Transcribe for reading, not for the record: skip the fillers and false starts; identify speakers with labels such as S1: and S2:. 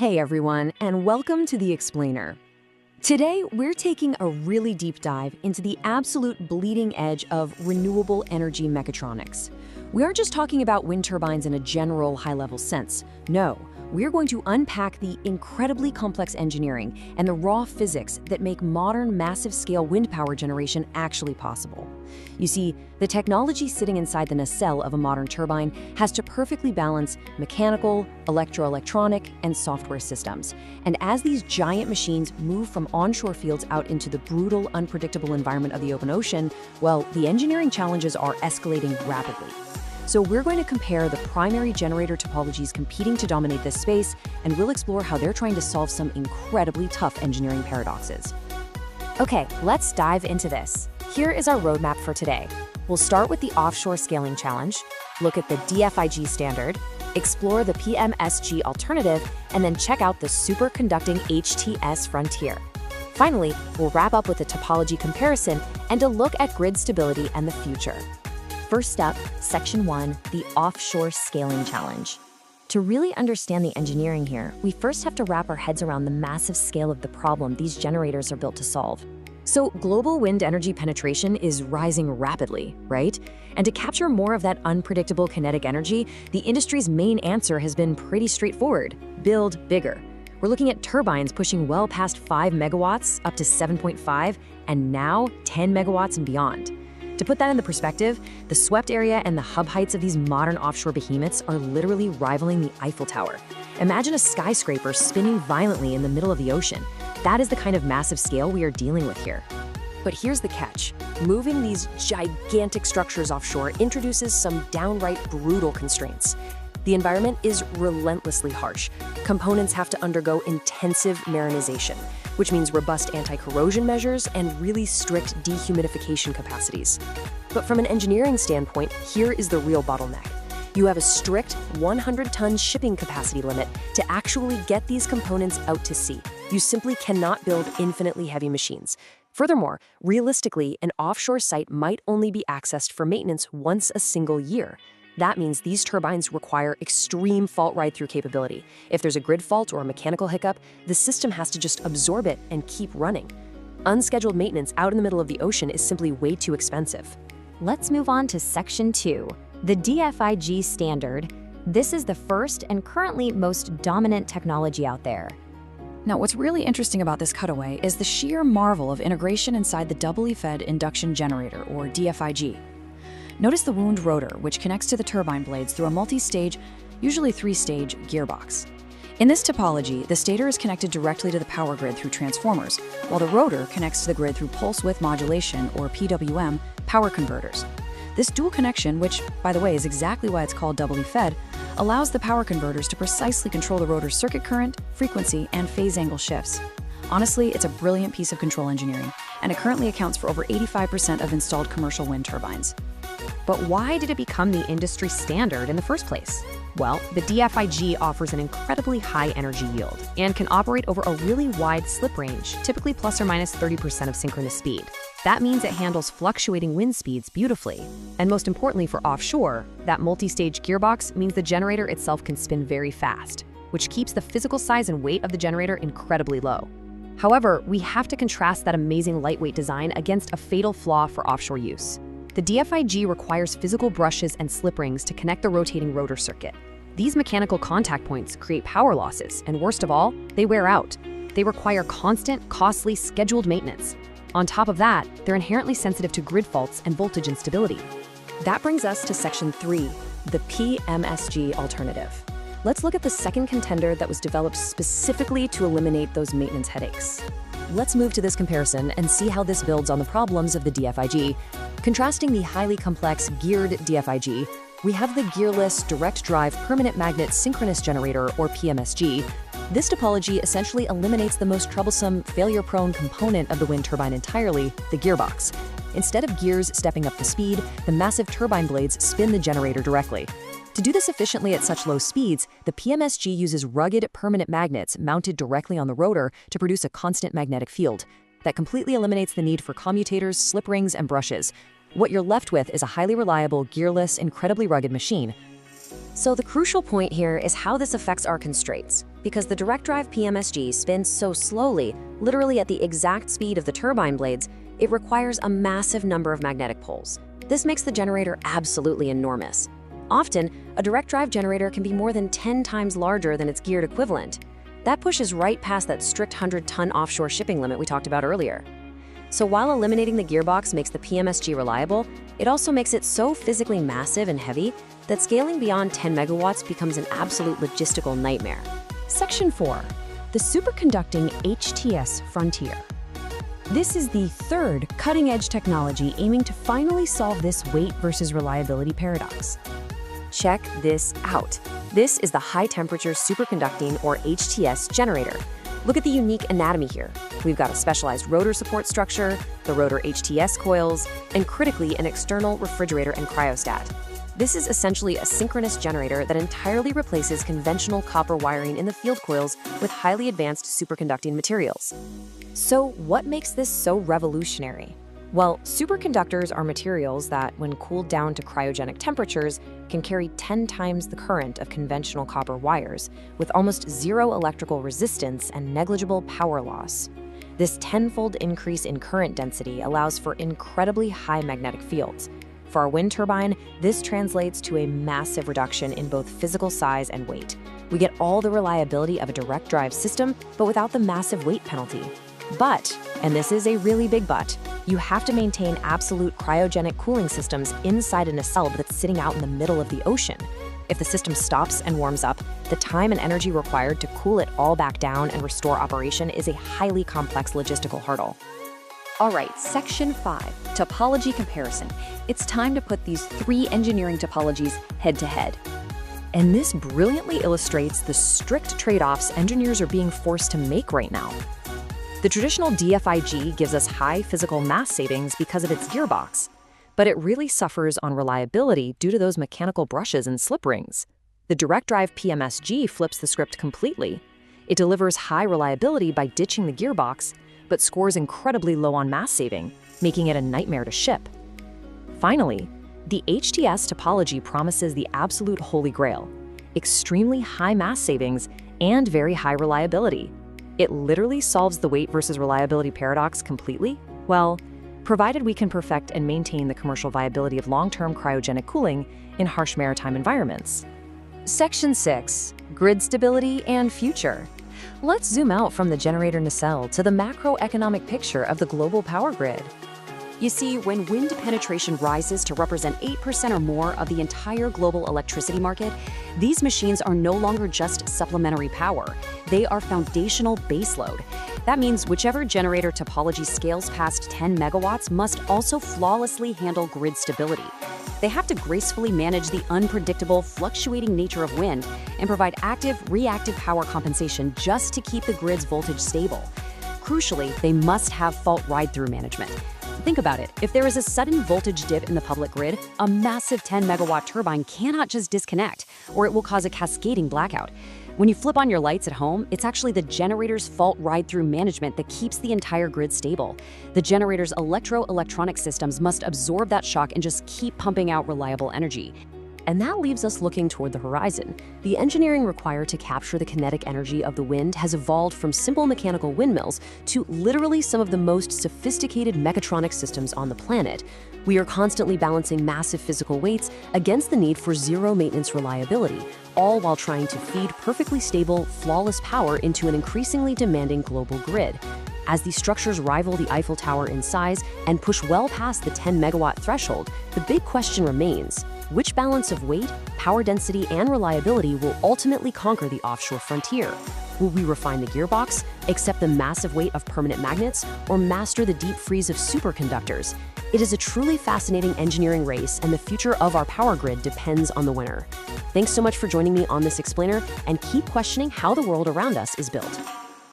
S1: Hey everyone, and welcome to The Explainer. Today, we're taking a really deep dive into the absolute bleeding edge of renewable energy mechatronics. We aren't just talking about wind turbines in a general high-level sense. No, we're going to unpack the incredibly complex engineering and the raw physics that make modern massive-scale wind power generation actually possible. You see, the technology sitting inside the nacelle of a modern turbine has to perfectly balance mechanical, electro-electronic, and software systems. And as these giant machines move from onshore fields out into the brutal, unpredictable environment of the open ocean, well, the engineering challenges are escalating rapidly. So we're going to compare the primary generator topologies competing to dominate this space, and we'll explore how they're trying to solve some incredibly tough engineering paradoxes.
S2: Okay, let's dive into this. Here is our roadmap for today. We'll start with the offshore scaling challenge, look at the DFIG standard, explore the PMSG alternative, and then check out the superconducting HTS frontier. Finally, we'll wrap up with a topology comparison and a look at grid stability and the future. First up, Section 1, the offshore scaling challenge. To really understand the engineering here, we first have to wrap our heads around the massive scale of the problem these generators are built to solve.
S1: So global wind energy penetration is rising rapidly, right? And to capture more of that unpredictable kinetic energy, the industry's main answer has been pretty straightforward: build bigger. We're looking at turbines pushing well past 5 megawatts, up to 7.5, and now 10 megawatts and beyond. To put that into perspective, the swept area and the hub heights of these modern offshore behemoths are literally rivaling the Eiffel Tower. Imagine a skyscraper spinning violently in the middle of the ocean. That is the kind of massive scale we are dealing with here. But here's the catch. Moving these gigantic structures offshore introduces some downright brutal constraints. The environment is relentlessly harsh. Components have to undergo intensive marinization, which means robust anti-corrosion measures and really strict dehumidification capacities. But from an engineering standpoint, here is the real bottleneck. You have a strict 100-ton shipping capacity limit to actually get these components out to sea. You simply cannot build infinitely heavy machines. Furthermore, realistically, an offshore site might only be accessed for maintenance once a single year. That means these turbines require extreme fault ride-through capability. If there's a grid fault or a mechanical hiccup, the system has to just absorb it and keep running. Unscheduled maintenance out in the middle of the ocean is simply way too expensive.
S2: Let's move on to Section 2, the DFIG standard. This is the first and currently most dominant technology out there.
S1: Now, what's really interesting about this cutaway is the sheer marvel of integration inside the Doubly-Fed Induction generator, or DFIG. Notice the wound rotor, which connects to the turbine blades through a multi-stage, usually 3-stage, gearbox. In this topology, the stator is connected directly to the power grid through transformers, while the rotor connects to the grid through pulse width modulation, or PWM, power converters. This dual connection, which, by the way, is exactly why it's called Doubly-Fed, allows the power converters to precisely control the rotor's circuit current, frequency, and phase angle shifts. Honestly, it's a brilliant piece of control engineering, and it currently accounts for over 85% of installed commercial wind turbines.
S2: But why did it become the industry standard in the first place? Well, the DFIG offers an incredibly high energy yield and can operate over a really wide slip range, typically plus or minus 30% of synchronous speed. That means it handles fluctuating wind speeds beautifully. And most importantly for offshore, that multi-stage gearbox means the generator itself can spin very fast, which keeps the physical size and weight of the generator incredibly low. However, we have to contrast that amazing lightweight design against a fatal flaw for offshore use. The DFIG requires physical brushes and slip rings to connect the rotating rotor circuit. These mechanical contact points create power losses, and worst of all, they wear out. They require constant, costly, scheduled maintenance. On top of that, they're inherently sensitive to grid faults and voltage instability. That brings us to Section 3, the PMSG alternative. Let's look at the second contender that was developed specifically to eliminate those maintenance headaches. Let's move to this comparison and see how this builds on the problems of the DFIG. Contrasting the highly complex geared DFIG, we have the gearless direct drive permanent magnet synchronous generator, or PMSG. This topology essentially eliminates the most troublesome, failure-prone component of the wind turbine entirely, the gearbox. Instead of gears stepping up the speed, the massive turbine blades spin the generator directly. To do this efficiently at such low speeds, the PMSG uses rugged permanent magnets mounted directly on the rotor to produce a constant magnetic field. That completely eliminates the need for commutators, slip rings, and brushes. What you're left with is a highly reliable, gearless, incredibly rugged machine. So the crucial point here is how this affects our constraints.
S1: because the direct drive PMSG spins so slowly, literally at the exact speed of the turbine blades, it requires a massive number of magnetic poles. This makes the generator absolutely enormous. Often, a direct drive generator can be more than 10 times larger than its geared equivalent. That pushes right past that strict 100-ton offshore shipping limit we talked about earlier. So while eliminating the gearbox makes the PMSG reliable, it also makes it so physically massive and heavy that scaling beyond 10 megawatts becomes an absolute logistical nightmare.
S2: Section 4. The Superconducting HTS Frontier. This is the third cutting-edge technology aiming to finally solve this weight versus reliability paradox.
S1: Check this out. This is the high-temperature superconducting, or HTS, generator. Look at the unique anatomy here. We've got a specialized rotor support structure, the rotor HTS coils, and critically, an external refrigerator and cryostat. This is essentially a synchronous generator that entirely replaces conventional copper wiring in the field coils with highly advanced superconducting materials.
S2: So what makes this so revolutionary? Well, superconductors are materials that, when cooled down to cryogenic temperatures, can carry 10 times the current of conventional copper wires, with almost zero electrical resistance and negligible power loss. This tenfold increase in current density allows for incredibly high magnetic fields. For our wind turbine, this translates to a massive reduction in both physical size and weight. We get all the reliability of a direct drive system, but without the massive weight penalty. But, and this is a really big but, you have to maintain absolute cryogenic cooling systems inside a nacelle that's sitting out in the middle of the ocean. If the system stops and warms up, the time and energy required to cool it all back down and restore operation is a highly complex logistical hurdle.
S3: All right, Section 5, Topology Comparison. It's time to put these three engineering topologies head-to-head.
S2: And this brilliantly illustrates the strict trade-offs engineers are being forced to make right now. The traditional DFIG gives us high physical mass savings because of its gearbox, but it really suffers on reliability due to those mechanical brushes and slip rings. The direct drive PMSG flips the script completely. It delivers high reliability by ditching the gearbox, but scores incredibly low on mass saving, making it a nightmare to ship. Finally, the HTS topology promises the absolute holy grail: extremely high mass savings and very high reliability. It literally solves the weight versus reliability paradox completely? Well, provided we can perfect and maintain the commercial viability of long-term cryogenic cooling in harsh maritime environments. Section 6. Grid Stability and Future. Let's zoom out from the generator nacelle to the macroeconomic picture of the global power grid.
S3: You see, when wind penetration rises to represent 8% or more of the entire global electricity market, these machines are no longer just supplementary power. They are foundational baseload. That means whichever generator topology scales past 10 megawatts must also flawlessly handle grid stability. They have to gracefully manage the unpredictable, fluctuating nature of wind and provide active, reactive power compensation just to keep the grid's voltage stable. Crucially, they must have fault ride-through management. Think about it. If there is a sudden voltage dip in the public grid, a massive 10-megawatt turbine cannot just disconnect, or it will cause a cascading blackout. When you flip on your lights at home, it's actually the generator's fault ride-through management that keeps the entire grid stable. The generator's electro-electronic systems must absorb that shock and just keep pumping out reliable energy.
S1: And that leaves us looking toward the horizon. The engineering required to capture the kinetic energy of the wind has evolved from simple mechanical windmills to literally some of the most sophisticated mechatronic systems on the planet. We are constantly balancing massive physical weights against the need for zero maintenance reliability, all while trying to feed perfectly stable, flawless power into an increasingly demanding global grid. As these structures rival the Eiffel Tower in size and push well past the 10-megawatt threshold, the big question remains: which balance of weight, power density, and reliability will ultimately conquer the offshore frontier? Will we refine the gearbox, accept the massive weight of permanent magnets, or master the deep freeze of superconductors? It is a truly fascinating engineering race, and the future of our power grid depends on the winner. Thanks so much for joining me on this explainer, and keep questioning how the world around us is built.